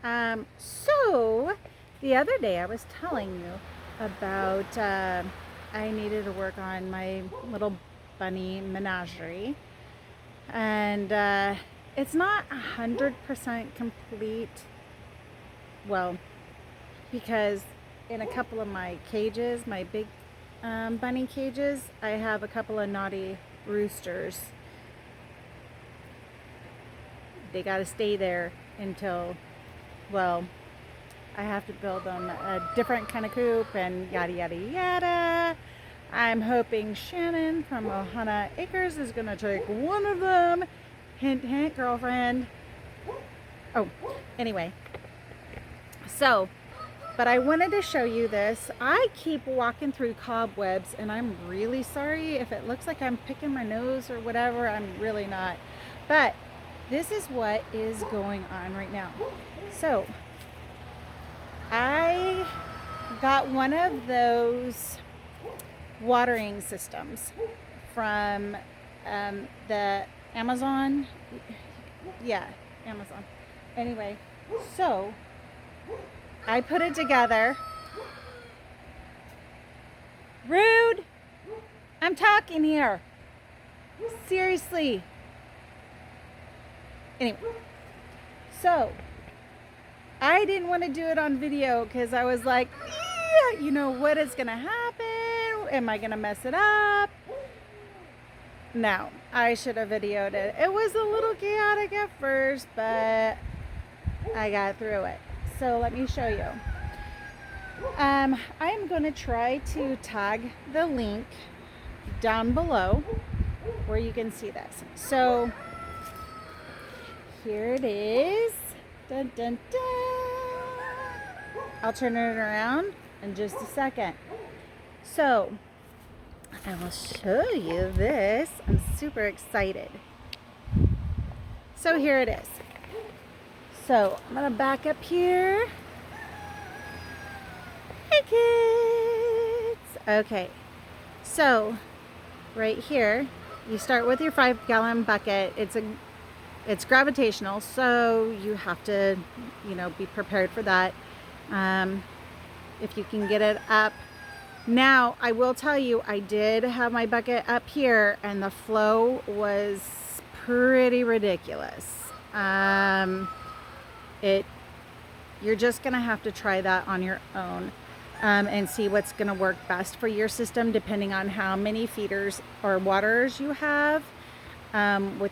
So the other day I was telling you about I needed to work on my little bunny menagerie, and it's not 100% complete. Well, because in a couple of my cages, my big bunny cages, I have a couple of naughty roosters. They got to stay there until, well, I have to build them a different kind of coop and yada yada yada. I'm hoping Shannon from Ohana Acres is gonna take one of them. Hint hint, girlfriend. Oh, anyway. So, but I wanted to show you this. I keep walking through cobwebs, and I'm really sorry if it looks like I'm picking my nose or whatever. I'm really not. But this is what is going on right now. So I got one of those watering systems from the Amazon. Yeah, Amazon. Anyway, so I put it together. Rude! I'm talking here. Seriously. Anyway, so I didn't want to do it on video because I was like, you know, what is going to happen? Am I going to mess it up? No, I should have videoed it. It was a little chaotic at first, but I got through it. So let me show you. I am going to try to tag the link down below where you can see this. So here it is. Dun, dun, dun. I'll turn it around in just a second. So I will show you this. I'm super excited. So here it is. So I'm gonna back up here. Hey kids. Okay. So right here, you start with your 5-gallon bucket. It's gravitational, so you have to, you know, be prepared for that. If you can get it up. Now, I will tell you, I did have my bucket up here, and the flow was pretty ridiculous. You're just gonna have to try that on your own, and see what's gonna work best for your system, depending on how many feeders or waterers you have. With,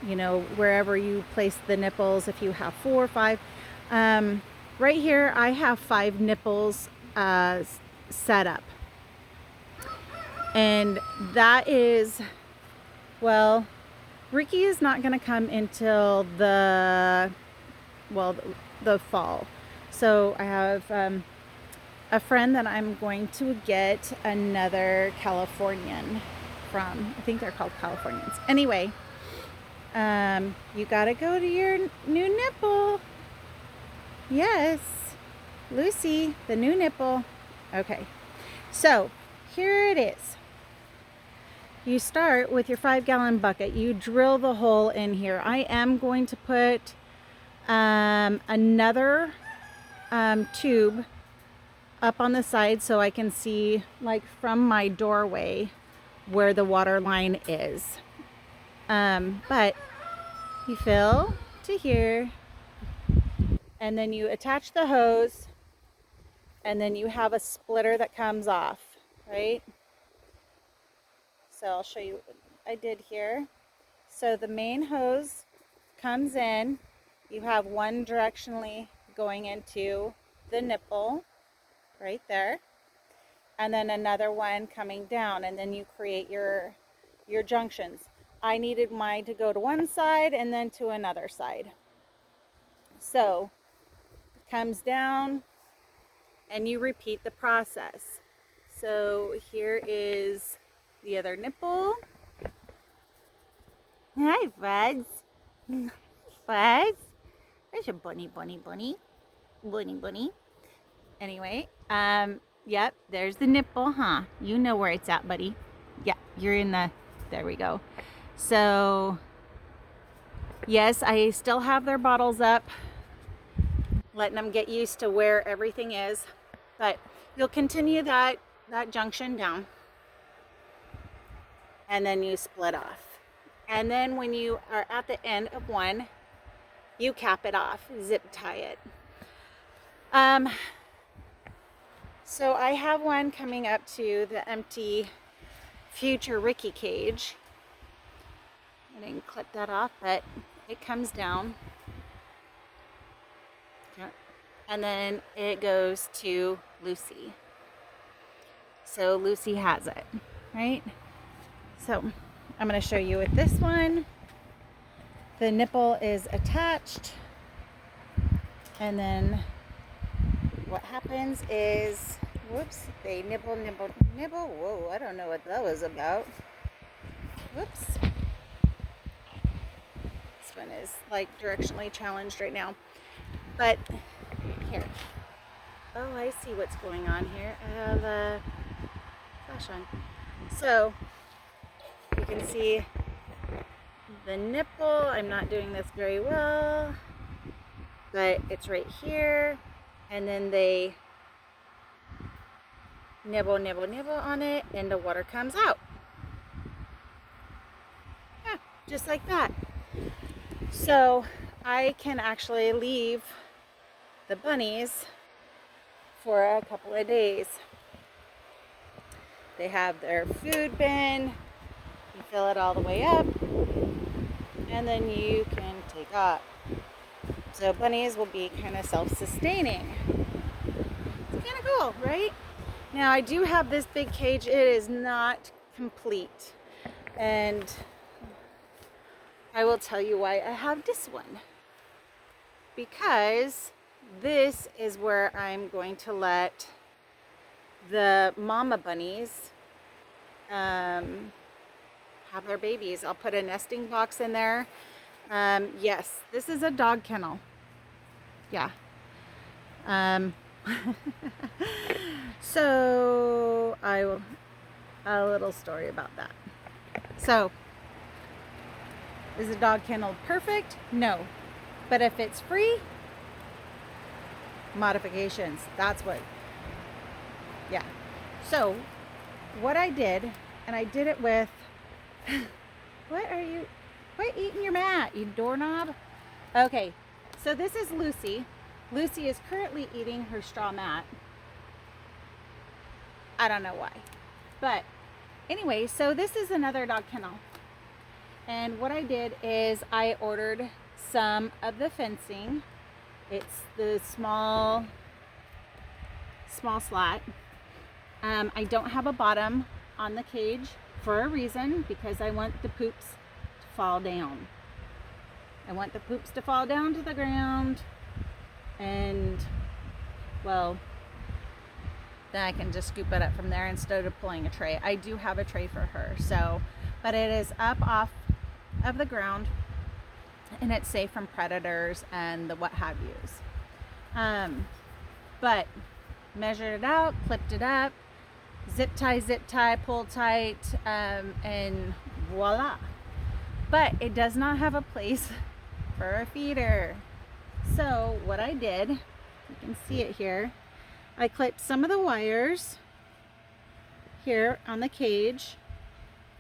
you know, wherever you place the nipples, if you have 4 or 5. Right here, I have 5 nipples set up. And that is, well, Ricky is not going to come until the fall. So I have a friend that I'm going to get another Californian from. I think they're called Californians. Anyway, you gotta go to your new nipple. Yes, Lucy, the new nipple. Okay, so here it is. You start with your 5-gallon bucket. You drill the hole in here. I am going to put another tube up on the side so I can see, like, from my doorway where the water line is. But you fill to here, and then you attach the hose, and then you have a splitter that comes off, right? So I'll show you what I did here. So the main hose comes in. You have one directionally going into the nipple right there, and then another one coming down, and then you create your junctions. I needed mine to go to one side and then to another side. So it comes down, and you repeat the process. So here is the other nipple. Hi, Buds. Buds. There's your bunny. Anyway, yep, there's the nipple, huh? You know where it's at, buddy. Yeah, you're in the, there we go. So, yes, I still have their bottles up. letting them get used to where everything is. But you'll continue that junction down, and then you split off. And then when you are at the end of one, you cap it off, zip tie it. So I have one coming up to the empty future Ricky cage. I didn't clip that off, but it comes down. And then it goes to Lucy. So Lucy has it, right? So I'm going to show you with this one. The nipple is attached. And then what happens is, whoops, they nibble, nibble, nibble. Whoa, I don't know what that was about. Whoops. This one is like directionally challenged right now. But here. Oh, I see what's going on here. I have a flash on. So you can see the nipple. I'm not doing this very well, but it's right here. And then they nibble, nibble, nibble on it, and the water comes out. Yeah, just like that. So I can actually leave the bunnies for a couple of days. They have their food bin. You fill it all the way up, and then you can take off. So bunnies will be kind of self-sustaining. It's kind of cool, right? Now I do have this big cage. It is not complete, and I will tell you why I have this one. Because this is where I'm going to let the mama bunnies have their babies. I'll put a nesting box in there. Yes, this is a dog kennel. Yeah. So a little story about that. So, is a dog kennel perfect? No. But if it's free, modifications. That's what, yeah. So, what I did, and I did it with, quit eating your mat, you doorknob. Okay, so this is Lucy. Lucy is currently eating her straw mat. I don't know why. But anyway, so this is another dog kennel. And what I did is I ordered some of the fencing. It's the small slat. I don't have a bottom on the cage for a reason, because I want the poops to fall down. I want the poops to fall down to the ground, and well, then I can just scoop it up from there instead of pulling a tray. I do have a tray for her, so, but it is up off of the ground, and it's safe from predators and the what have yous. But measured it out, clipped it up, zip tie, pull tight, and voila. But it does not have a place for a feeder. So what I did, you can see it here, I clipped some of the wires here on the cage,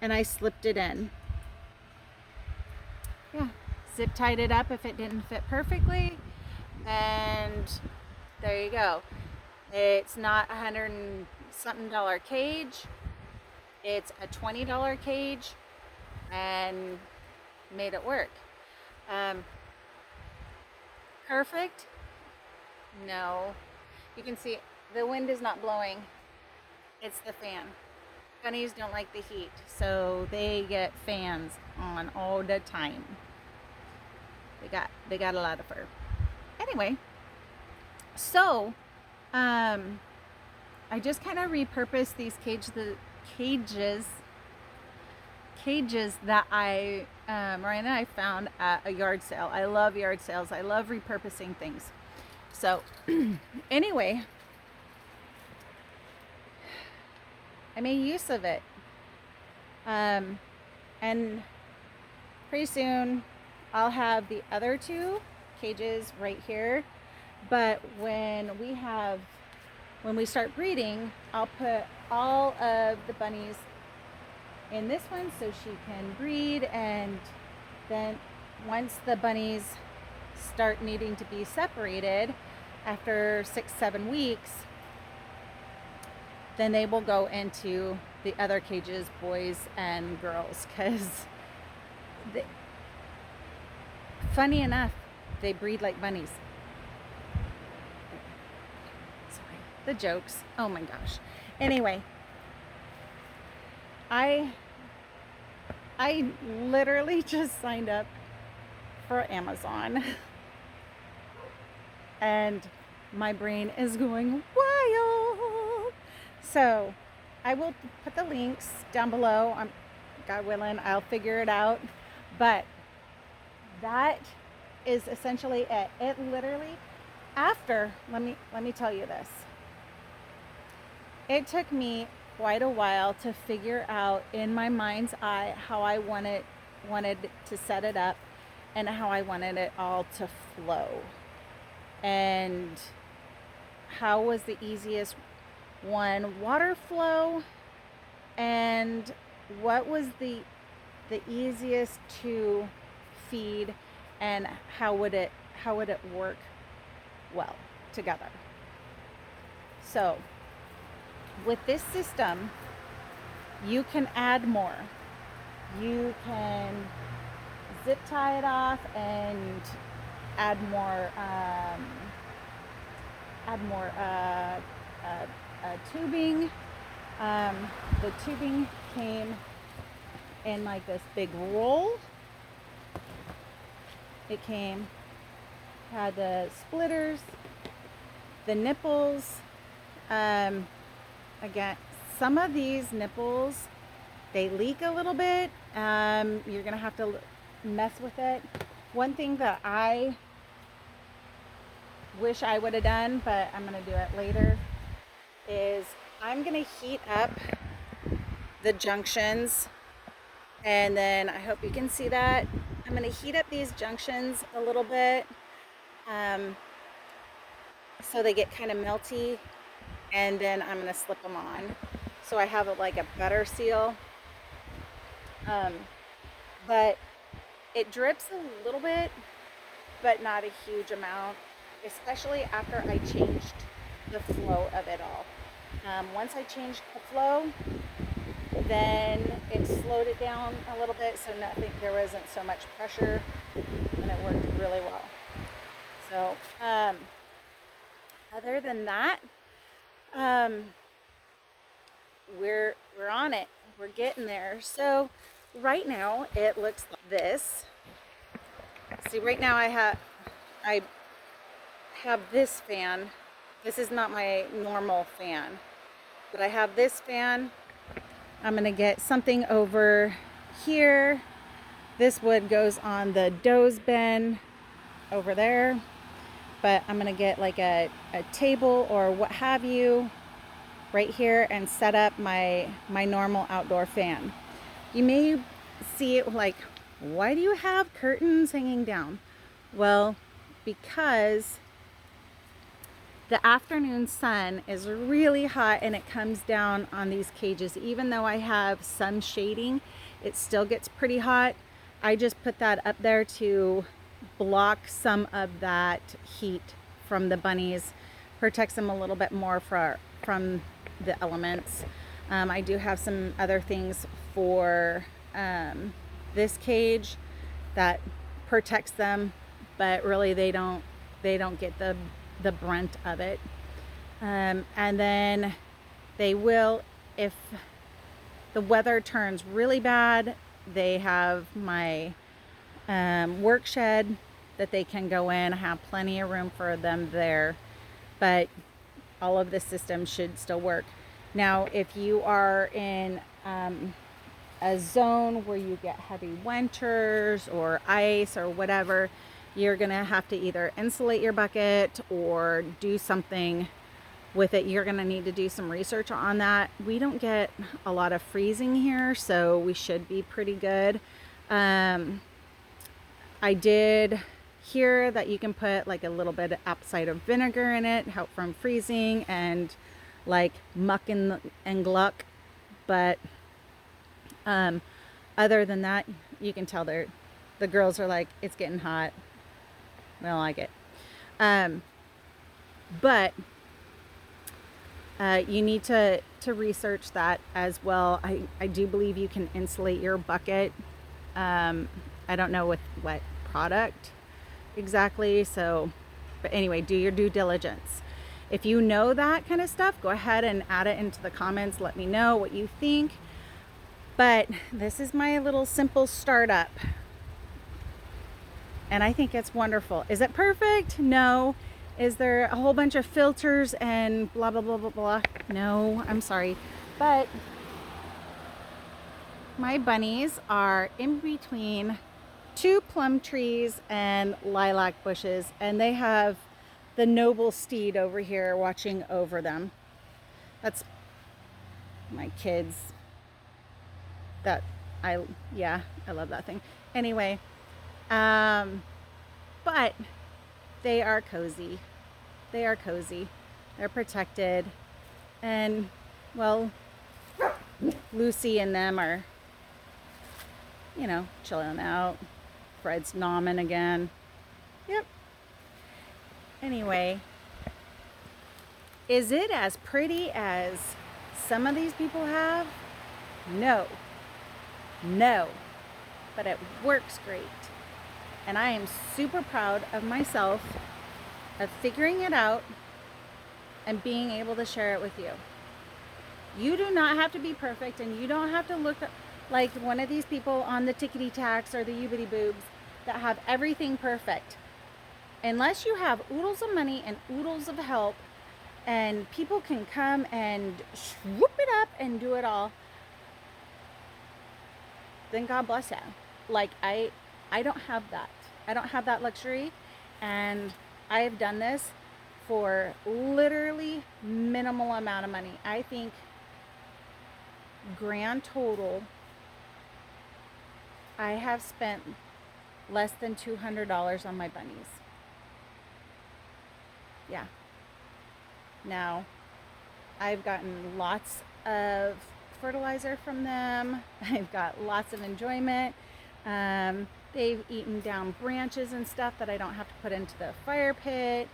and I slipped it in. Yeah, zip tied it up if it didn't fit perfectly, and there you go. It's not $100 and something cage. It's a $20 cage, and made it work. Perfect? No. You can see the wind is not blowing. It's the fan. Bunnies don't like the heat, so they get fans on all the time. They got a lot of fur. Anyway, so I just kind of repurposed these cages that Ryan and I found at a yard sale. I love yard sales. I love repurposing things. So anyway, I made use of it. And pretty soon I'll have the other two cages right here But when we start breeding, I'll put all of the bunnies in this one so she can breed, and then once the bunnies start needing to be separated after 6-7 weeks, then they will go into the other cages, boys and girls, because funny enough, they breed like bunnies. Sorry, the jokes. Oh my gosh. Anyway, I literally just signed up for Amazon and my brain is going wild. So I will put the links down below. God willing, I'll figure it out. But that is essentially it. It literally, after, let me tell you this. It took me quite a while to figure out in my mind's eye how I wanted to set it up and how I wanted it all to flow. And how was the easiest one, water flow, and what was the easiest to feed, and how would it work well together. So with this system, you can add more. You can zip tie it off and add more tubing. The tubing came in like this big roll. It had the splitters, the nipples. Again, some of these nipples, they leak a little bit. You're gonna have to mess with it. One thing that I wish I would have done, but I'm gonna do it later, is I'm gonna heat up the junctions, and then I hope you can see that. I'm gonna heat up these junctions a little bit so they get kind of melty, and then I'm gonna slip them on so I have like a better seal. But it drips a little bit, but not a huge amount, especially after I changed the flow of it all. Once I changed the flow, then it slowed it down a little bit, so there wasn't so much pressure, and it worked really well. So other than that, we're on it. We're getting there. So right now it looks like this. See, right now I have this fan. This is not my normal fan, but I have this fan. I'm gonna get something over here. This wood goes on the doze bin over there, but I'm gonna get like a table or what have you right here and set up my normal outdoor fan. You may see it like, why do you have curtains hanging down? Well, because the afternoon sun is really hot and it comes down on these cages. Even though I have sun shading, it still gets pretty hot. I just put that up there to block some of that heat from the bunnies, protects them a little bit more from the elements. I do have some other things for this cage that protects them, but really they don't get the brunt of it. And then they will, if the weather turns really bad, they have my work shed that they can go in. I have plenty of room for them there, but all of the systems should still work. Now, if you are in a zone where you get heavy winters or ice or whatever, you're gonna have to either insulate your bucket or do something with it. You're gonna need to do some research on that. We don't get a lot of freezing here, so we should be pretty good. I did hear that you can put like a little bit of apple cider vinegar in it, help from freezing and like muck and gluck. But other than that, you can tell the girls are like, it's getting hot. We don't like it. But you need to research that as well. I do believe you can insulate your bucket. I don't know with what product exactly. So, but anyway, do your due diligence. If you know that kind of stuff, go ahead and add it into the comments. Let me know what you think. But this is my little simple startup. And I think it's wonderful. Is it perfect? No. Is there a whole bunch of filters and blah, blah, blah, blah, blah? No, I'm sorry. But my bunnies are in between 2 plum trees and lilac bushes. And they have the noble steed over here watching over them. That's my kids. I love that thing. Anyway, but they are cozy. They are cozy. They're protected. And, well, Lucy and them are, you know, chilling out. Fred's nomming again. Yep. Anyway, is it as pretty as some of these people have? No. No. But it works great. And I am super proud of myself of figuring it out and being able to share it with you. You do not have to be perfect, and you don't have to look like one of these people on the tickety tacks or the Ubity boobs that have everything perfect. Unless you have oodles of money and oodles of help and people can come and swoop it up and do it all, then God bless you. Like I don't have that. I don't have that luxury, and I have done this for literally minimal amount of money. I think grand total, I have spent less than $200 on my bunnies. Yeah. Now, I've gotten lots of fertilizer from them. I've got lots of enjoyment. They've eaten down branches and stuff that I don't have to put into the fire pit.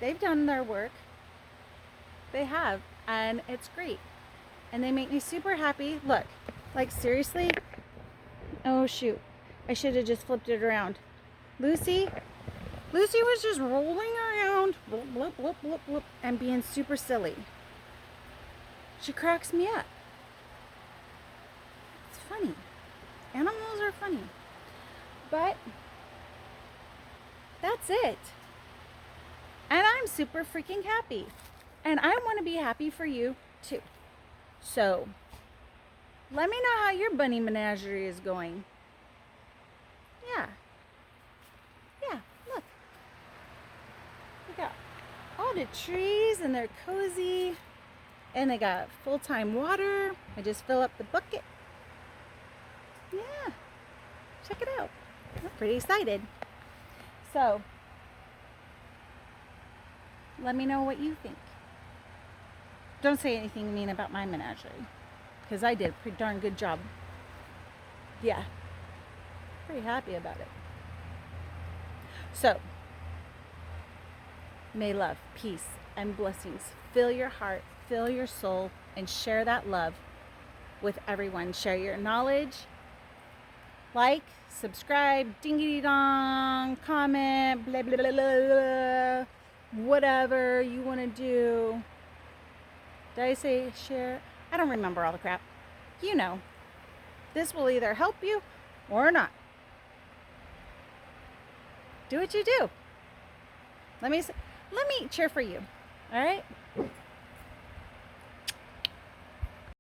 They've done their work. They have, and it's great. And they make me super happy. Look, like seriously. Oh shoot, I should have just flipped it around. Lucy was just rolling around, bloop, bloop, bloop, bloop, bloop, and being super silly. She cracks me up. It's funny. Animals are funny. But that's it. And I'm super freaking happy. And I want to be happy for you too. So let me know how your bunny menagerie is going. Yeah. Yeah, look. They got all the trees and they're cozy. And they got full-time water. I just fill up the bucket. Yeah. Check it out. I'm pretty excited. So, let me know what you think. Don't say anything mean about my menagerie, because I did a pretty darn good job. Yeah. Pretty happy about it. So, may love, peace, and blessings fill your heart, fill your soul, and share that love with everyone. Share your knowledge. Like, subscribe, dingity dong, comment, blah, blah, blah, blah, blah, whatever you want to do. Did I say share? I don't remember all the crap. You know, this will either help you or not. Do what you do. Let me cheer for you. All right?